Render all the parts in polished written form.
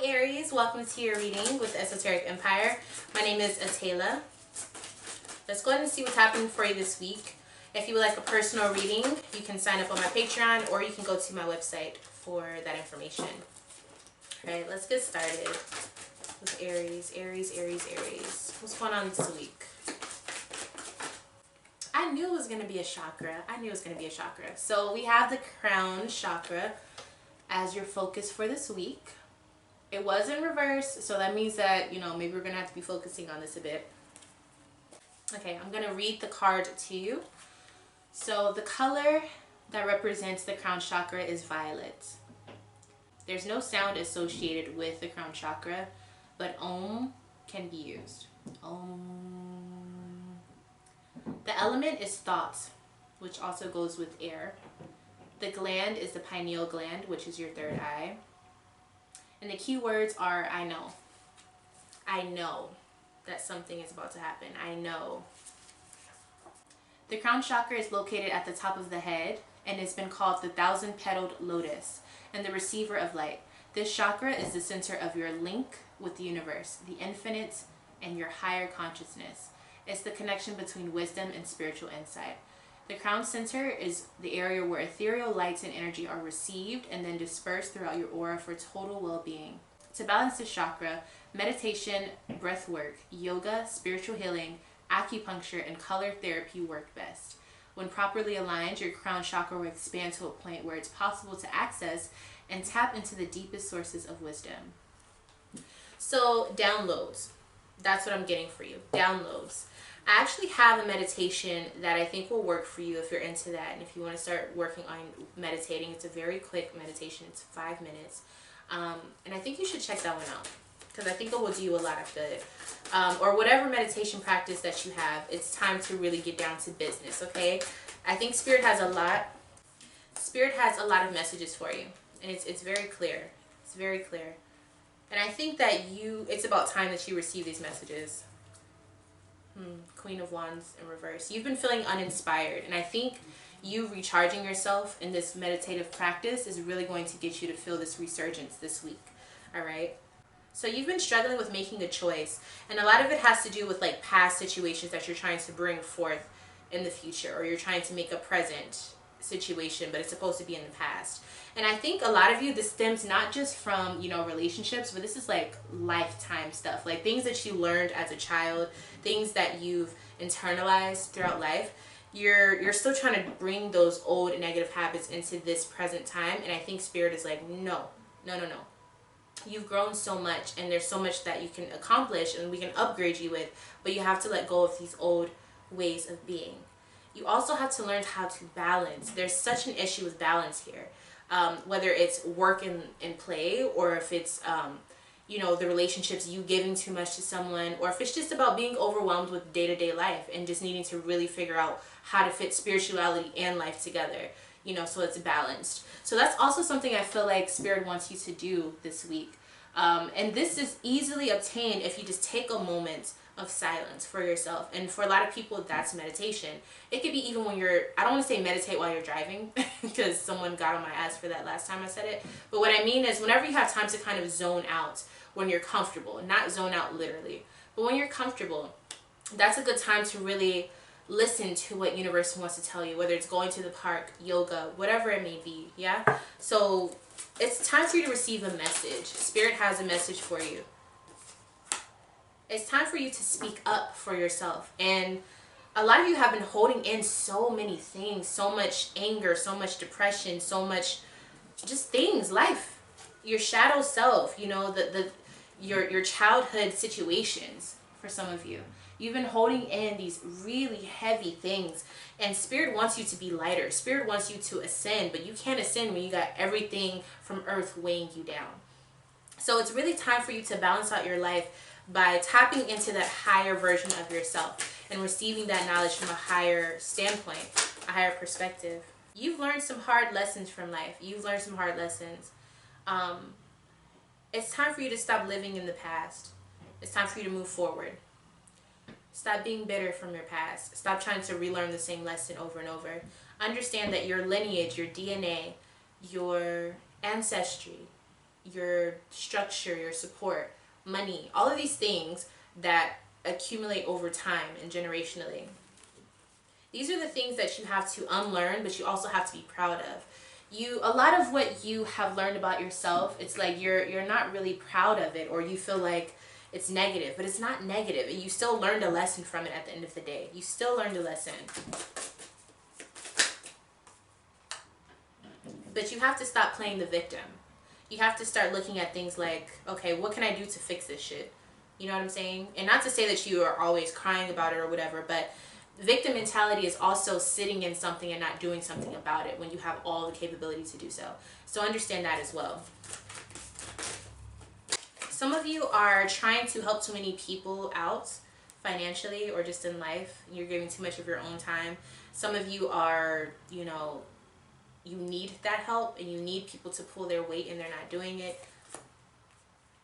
Aries, welcome to your reading with the Esoteric Empire. My name is Atela. Let's go ahead and see what's happening for you this week. If you would like a personal reading, you can sign up on my Patreon or you can go to my website for that information. Alright, let's get started with Aries. Aries. What's going on this week? I knew it was going to be a chakra. So we have the crown chakra as your focus for this week. It was in reverse, so that means that, maybe we're going to have to be focusing on this a bit. Okay, I'm going to read the card to you. So the color that represents the crown chakra is violet. There's no sound associated with the crown chakra, but Om can be used. Om. The element is thought, which also goes with air. The gland is the pineal gland, which is your third eye. And the key words are I know. I know that something is about to happen. I know. The crown chakra is located at the top of the head and has been called the 1,000-petaled lotus and the receiver of light. This chakra is the center of your link with the universe, the infinite, and your higher consciousness. It's the connection between wisdom and spiritual insight. The crown center is the area where ethereal lights and energy are received and then dispersed throughout your aura for total well-being. To balance this chakra, meditation, breath work, yoga, spiritual healing, acupuncture, and color therapy work best. When properly aligned, your crown chakra will expand to a point where it's possible to access and tap into the deepest sources of wisdom. So, downloads. That's what I'm getting for you. Downloads. I actually have a meditation that I think will work for you if you're into that. And if you want to start working on meditating, it's a very quick meditation. It's 5 minutes. And I think you should check that one out because I think it will do you a lot of good. Or whatever meditation practice that you have, it's time to really get down to business, okay? I think Spirit has a lot. Spirit has a lot of messages for you. And it's very clear. It's very clear. And I think that it's about time that you receive these messages. Queen of Wands in reverse. You've been feeling uninspired, and I think you recharging yourself in this meditative practice is really going to get you to feel this resurgence this week. All right? So you've been struggling with making a choice, and a lot of it has to do with like past situations that you're trying to bring forth in the future, or you're trying to make a present situation, but it's supposed to be in the past. And I think a lot of you, this stems not just from, relationships, but this is like lifetime stuff, like things that you learned as a child, things that you've internalized throughout life. You're still trying to bring those old negative habits into this present time. And I think Spirit is like, no. You've grown so much, and there's so much that you can accomplish and we can upgrade you with, but you have to let go of these old ways of being. You also have to learn how to balance. There's such an issue with balance here. Whether it's work and play, or if it's, the relationships, you giving too much to someone, or if it's just about being overwhelmed with day-to-day life and just needing to really figure out how to fit spirituality and life together, so it's balanced. So that's also something I feel like Spirit wants you to do this week. And this is easily obtained if you just take a moment of silence for yourself. And for a lot of people, that's meditation. It could be even when I don't want to say meditate while you're driving because someone got on my ass for that last time I said it. But what I mean is whenever you have time to kind of zone out when you're comfortable, not zone out literally, but when you're comfortable, that's a good time to really listen to what universe wants to tell you, whether it's going to the park, yoga, whatever it may be. Yeah. So it's time for you to receive a message. Spirit has a message for you. It's time for you to speak up for yourself. And a lot of you have been holding in so many things, so much anger, so much depression, so much just things, life, your shadow self, your childhood situations. For some of you, you've been holding in these really heavy things, and Spirit wants you to be lighter. Spirit wants you to ascend, but you can't ascend when you got everything from earth weighing you down. So it's really time for you to balance out your life by tapping into that higher version of yourself and receiving that knowledge from a higher standpoint, a higher perspective. You've learned some hard lessons from life. You've learned some hard lessons. It's time for you to stop living in the past. It's time for you to move forward. Stop being bitter from your past. Stop trying to relearn the same lesson over and over. Understand that your lineage, your DNA, your ancestry, your structure, your support, money, all of these things that accumulate over time and generationally. These are the things that you have to unlearn, but you also have to be proud of. A lot of what you have learned about yourself, it's like you're not really proud of it, or you feel like it's negative, but it's not negative. You still learned a lesson from it at the end of the day. You still learned a lesson. But you have to stop playing the victim. You have to start looking at things like, okay, what can I do to fix this shit? You know what I'm saying? And not to say that you are always crying about it or whatever, but victim mentality is also sitting in something and not doing something about it when you have all the capability to do so. So understand that as well. Some of you are trying to help too many people out financially or just in life. You're giving too much of your own time. Some of you are, you need that help and you need people to pull their weight and they're not doing it.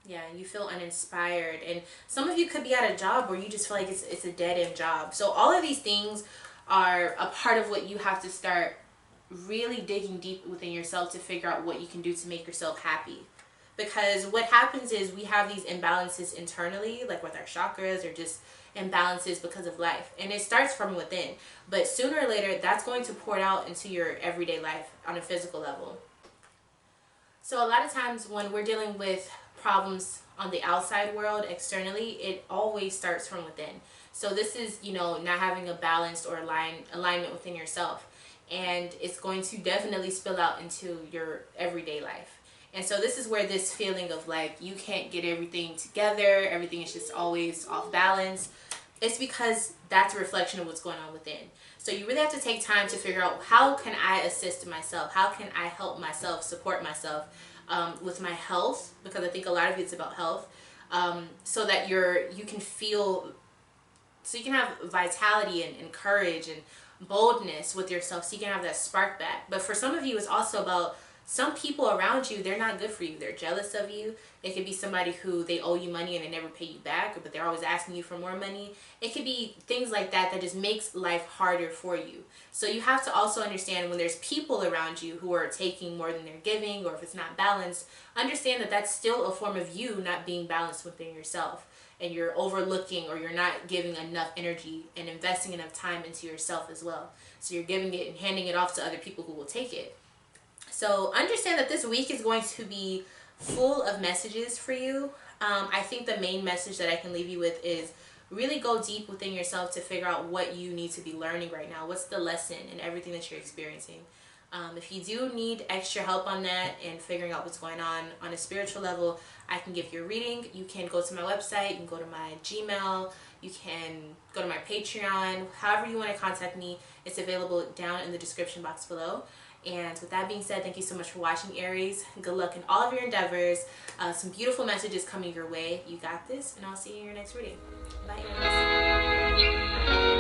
Yeah, you feel uninspired. And some of you could be at a job where you just feel like it's a dead-end job. So all of these things are a part of what you have to start really digging deep within yourself to figure out what you can do to make yourself happy. Because what happens is we have these imbalances internally, like with our chakras, or just imbalances because of life. And it starts from within. But sooner or later, that's going to pour out into your everyday life on a physical level. So a lot of times when we're dealing with problems on the outside world, externally, it always starts from within. So this is, not having a balanced or alignment within yourself. And it's going to definitely spill out into your everyday life. And so this is where this feeling of like you can't get everything together, everything is just always off balance, it's because that's a reflection of what's going on within. So you really have to take time to figure out, how can I assist myself? How can I help myself, support myself with my health? Because I think a lot of it's about health, so that you can feel, so you can have vitality and courage and boldness with yourself, so you can have that spark back. But for some of you, it's also about some people around you, they're not good for you. They're jealous of you. It could be somebody who they owe you money and they never pay you back, but they're always asking you for more money. It could be things like that just makes life harder for you. So you have to also understand when there's people around you who are taking more than they're giving, or if it's not balanced, understand that that's still a form of you not being balanced within yourself. And you're overlooking, or you're not giving enough energy and investing enough time into yourself as well. So you're giving it and handing it off to other people who will take it. So understand that this week is going to be full of messages for you. I think the main message that I can leave you with is really go deep within yourself to figure out what you need to be learning right now. What's the lesson in everything that you're experiencing? If you do need extra help on that and figuring out what's going on a spiritual level, I can give you a reading. You can go to my website, you can go to my Gmail, you can go to my Patreon. However you want to contact me, it's available down in the description box below. And with that being said, thank you so much for watching, Aries. Good luck in all of your endeavors. Some beautiful messages coming your way. You got this, and I'll see you in your next reading. Bye, Aries.